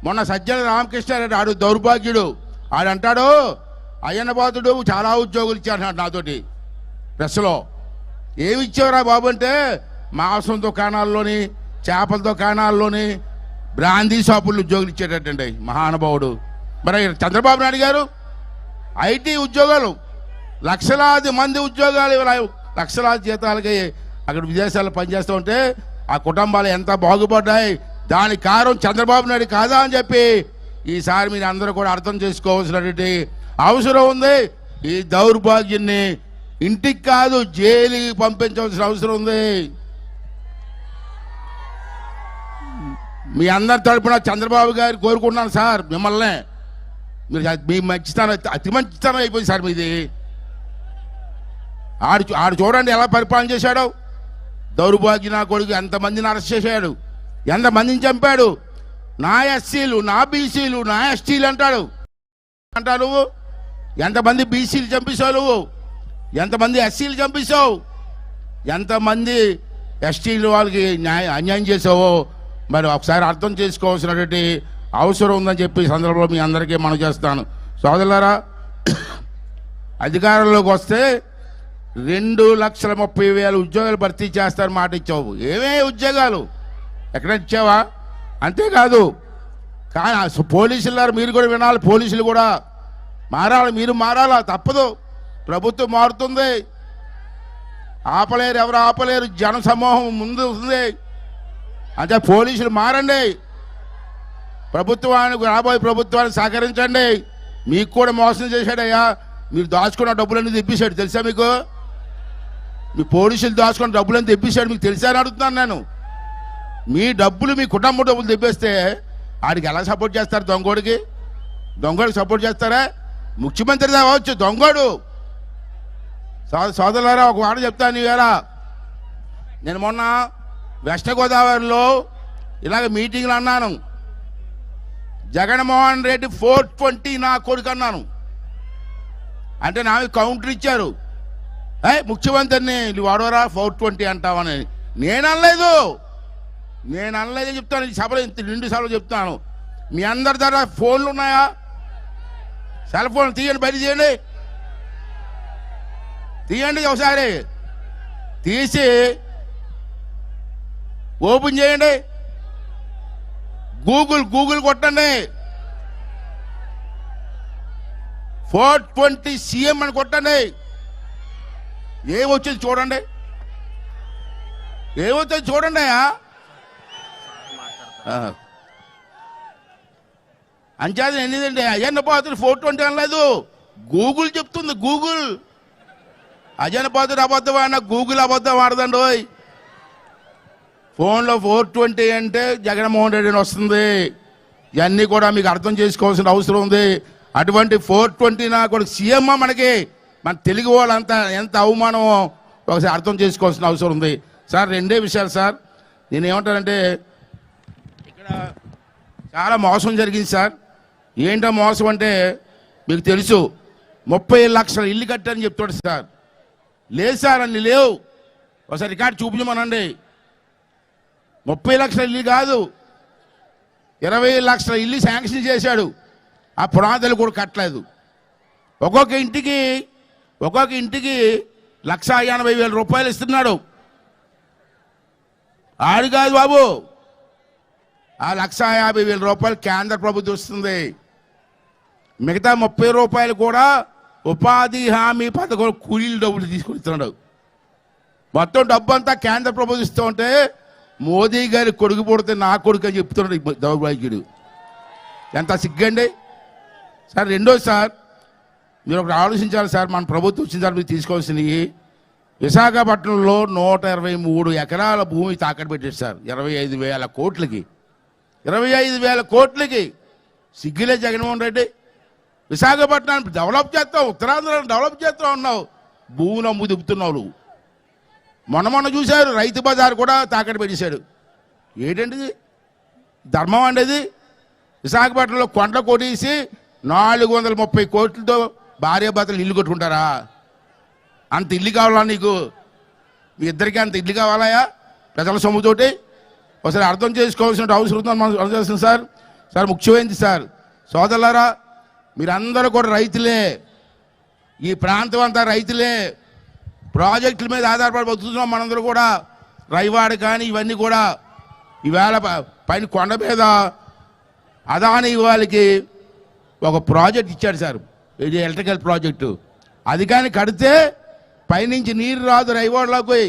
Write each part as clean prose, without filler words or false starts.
మొన్న సజ్జల రామకృష్ణారెడ్డి ఆడు దౌర్భాగ్యుడు ఆడంటాడు అయ్యన్నబాతుడు చాలా ఉద్యోగులు ఇచ్చాడు నాతోటి ప్రెస్లో. ఏమి ఇచ్చేవరా బాబు అంటే మాంసం దుకాణాల్లోని చేపల దుకాణాల్లోని బ్రాందీ షాపుల్లో ఉద్యోగులు ఇచ్చేటట్టండి మహానుభావుడు. మరి చంద్రబాబు నాయుడు గారు ఐటీ ఉద్యోగాలు లక్షలాది మంది ఉద్యోగాలు లక్షలాది జీతాలకి అక్కడ విదేశాల్లో పనిచేస్తూ ఉంటే ఆ కుటుంబాలు ఎంత బాగుపడ్డాయి. దానికి కారణం చంద్రబాబు నాయుడు కాదా అని చెప్పి ఈసారి మీరు అందరూ కూడా అర్థం చేసుకోవాల్సినటువంటి అవసరం ఉంది. ఈ దౌర్భాగ్యాన్ని ఇంటికి కాదు జైలుకి పంపించవలసిన అవసరం ఉంది. మీ అందరి తరపున చంద్రబాబు గారు కోరుకున్నాను సార్, మిమ్మల్ని మీరు మీ మంచితనం అతి మంచితనం అయిపోయింది సార్ మీది. ఆడు చూడండి ఎలా పరిపాలన చేశాడు. దౌర్భాగ్య నా కొడుకు ఎంతమందిని అరెస్ట్ చేశాడు, ఎంతమందిని చంపాడు. నా ఎస్సీలు, నా బీసీలు, నా ఎస్టీలు అంటాడు. నువ్వు ఎంతమంది బీసీలు చంపేశావు, నువ్వు ఎంతమంది ఎస్సీలు చంపేశావు, ఎంతమంది ఎస్టీలు వాళ్ళకి అన్యాయం చేసావో మరి ఒకసారి అర్థం చేసుకోవాల్సినటువంటి అవసరం ఉందని చెప్పి సందర్భంలో మీ అందరికీ మనం చేస్తాను. సోదరులారా, అధికారంలోకి వస్తే 2,30,000 ఉద్యోగాలు భర్తీ చేస్తారు మాట ఇచ్చావు. ఏమే ఉద్యోగాలు ఎక్కడ ఇచ్చావా? అంతేకాదు కానీ పోలీసులారు మీరు కూడా వినాలి, పోలీసులు కూడా మారాలి, మీరు మారాలా, తప్పదు. ప్రభుత్వం మారుతుంది, ఆపలేరు, ఎవరు ఆపలేరు, జన సమూహం ముందు ఉంది. అంటే పోలీసులు మారండి, ప్రభుత్వానికి రాబోయే ప్రభుత్వాన్ని సహకరించండి. మీకు కూడా మోసం చేశాడయ్యా, మీరు దాచుకున్న డబ్బులన్నీ తెప్పించాడు తెలుసా మీకు? మీ పోలీసులు దాచుకున్న డబ్బులన్నీ తెప్పించాడు మీకు తెలుసా అని అడుగుతున్నాను నేను. మీ డబ్బులు మీ కుటుంబ డబ్బులు తెప్పిస్తే ఆడికి ఎలా సపోర్ట్ చేస్తారు? దొంగోడికి సపోర్ట్ చేస్తారా? ముఖ్యమంత్రి కావచ్చు దొంగోడు. సోదరులారా, ఒక మాట చెప్తాను ఇవాళ. నేను మొన్న వెస్ట్ గోదావరిలో ఇలాగ మీటింగ్లు అన్నాను. జగన్మోహన్ రెడ్డి 420 నా కొడుకు అన్నాను. అంటే నా కౌంటర్ ఇచ్చారు, ముఖ్యమంత్రిని నువ్వు అడవరా 420 అంటావని. నేను అనలేదు చెప్తాను. ఈ సభలో 2 సభలు చెప్తాను. మీ అందరి దగ్గర ఫోన్లు ఉన్నాయా? సెల్ ఫోన్ తీయండి, బయట తీయండి ఒకసారి తీసి ఓపెన్ చేయండి, గూగుల్ కొట్టండి, 420 సీఎం అని కొట్టండి. ఏమొచ్చింది చూడండి, ఏమొచ్చింది చూడండి. అంచేత ఎన్నిదండి అజన్న పాత్ర 420 అనలేదు, గూగుల్ చెప్తుంది. గూగుల్ అజన్న పాత్ర అబద్ధం ఆడినా గూగుల్ అబద్ధం ఆడదండి. ఫోన్లో 420 అంటే జగన్మోహన్ రెడ్డిని వస్తుంది. ఇవన్నీ కూడా మీకు అర్థం చేసుకోవాల్సిన అవసరం ఉంది. అటువంటి 420 నా కూడా సీఎం మనకి మన తెలుగు వాళ్ళంతా ఎంత అవమానమో ఒకసారి అర్థం చేసుకోవాల్సిన అవసరం ఉంది. సార్ 2 విషయాలు సార్. నేను ఏమంటానంటే ఇక్కడ చాలా మోసం జరిగింది సార్. ఏంటో మోసం అంటే మీకు తెలుసు, 30 లక్షల ఇల్లు కట్టారని చెప్తాడు సార్. లేదు సార్ అన్ని లేవు. ఒకసారి రికార్డు చూపించమనండి. 30 లక్షల ఇల్లు కాదు, 20 లక్షల ఇల్లు శాంక్షన్ చేశాడు. ఆ పునాదులు కూడా కట్టలేదు. ఒక్కొక్క ఇంటికి 1,80,000 రూపాయలు ఇస్తున్నాడు. ఆడు కాదు బాబు, ఆ 1,50,000 రూపాయలు కేంద్ర ప్రభుత్వం ఇస్తుంది. మిగతా 30 రూపాయలు కూడా ఉపాధి హామీ పథకం కూలీల డబ్బులు తీసుకుని ఇస్తున్నాడు. మొత్తం డబ్బు అంతా కేంద్ర ప్రభుత్వం ఇస్తూ ఉంటే మోదీ గారి కొడుకు పుడితే నా కొడుకు అని చెప్తున్నాడు దౌర్భాగ్యుడు. ఎంత సిగ్గండి సార్. రెండోది సార్, మీరు ఒకటి ఆలోచించాలి సార్. మన ప్రభుత్వం వచ్చిన సార్ మీరు తీసుకోవాల్సినవి. విశాఖపట్నంలో 123 ఎకరాల భూమి తాకట్టు పెట్టారు సార్ 25,000 కోట్లకి. 25,000 కోట్లకి సిగ్గులే జగన్మోహన్ రెడ్డి. విశాఖపట్నాన్ని డెవలప్ చేస్తావు, ఉత్తరాంధ్రాన్ని డెవలప్ చేస్తూ ఉన్నావు, భూమిని అమ్ము దిప్పుతున్నావు నువ్వు. మొన్న చూశారు, రైతు బజార్ కూడా తాకట్టు పెట్టేశాడు. ఏంటండి ధర్మం అండి అది? విశాఖపట్నంలో కొండ కొట్టేసి 430 కోట్లతో భార్యాభర్తలు ఇల్లు కట్టుకుంటారా? అంత ఇల్లు కావాలా నీకు? మీ ఇద్దరికీ అంత ఇల్లు కావాలా ప్రజల సొమ్ముతోటి? ఒకసారి అర్థం చేసుకోవాల్సిన అవసరం ఉందని మనం చేస్తుంది సార్. సార్ ముఖ్యమైనది సార్, సోదరులారా, మీరందరూ కూడా రైతులే, ఈ ప్రాంతం అంతా రైతులే, ప్రాజెక్టుల మీద ఆధారపడి బతుకుతున్నాం మనందరూ కూడా. రైవాడ కానీ ఇవన్నీ కూడా ఈవేళ పైన కొండ మీద అదాని వాళ్ళకి ఒక ప్రాజెక్ట్ ఇచ్చాడు సార్, ఇది ఎలక్ట్రికల్ ప్రాజెక్టు. అది కానీ కడితే పైనుంచి నీరు రాదు రైవాడలోకి.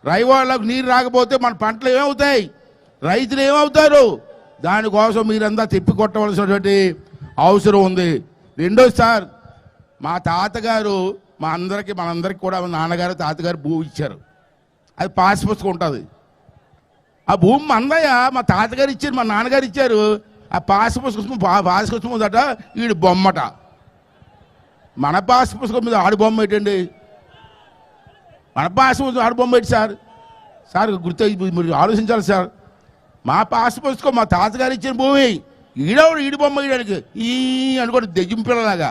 రైవాడలోకి నీరు రాకపోతే మన పంటలు ఏమవుతాయి, రైతులు ఏమవుతారు? దానికోసం మీరంతా తిప్పి కొట్టవలసినటువంటి అవసరం ఉంది. రెండోది సార్, మా తాతగారు మనందరికీ కూడా నాన్నగారు తాతగారు భూమి ఇచ్చారు. అది పాస్ పుస్తకం ఉంటుంది. ఆ భూమి మందయ్య, మా తాతగారు ఇచ్చారు, మా నాన్నగారు ఇచ్చారు. ఆ పాస్ పుస్తకం ఉందట, వీడి బొమ్మట. మన పాస్ పుస్తకం మీద ఆడి బొమ్మ ఏంటండి? మన పాస్ పుస్తకం ఆడి బొమ్మ ఏంటి సార్? సార్ మీరు ఆలోచించాలి సార్. మా పాస్ పుస్తకం మా తాతగారు ఇచ్చిన భూమి, ఈడవాడు ఈడి బొమ్మ ఈడానికి ఈ అనుకోండి దెయ్యం పిల్లలాగా.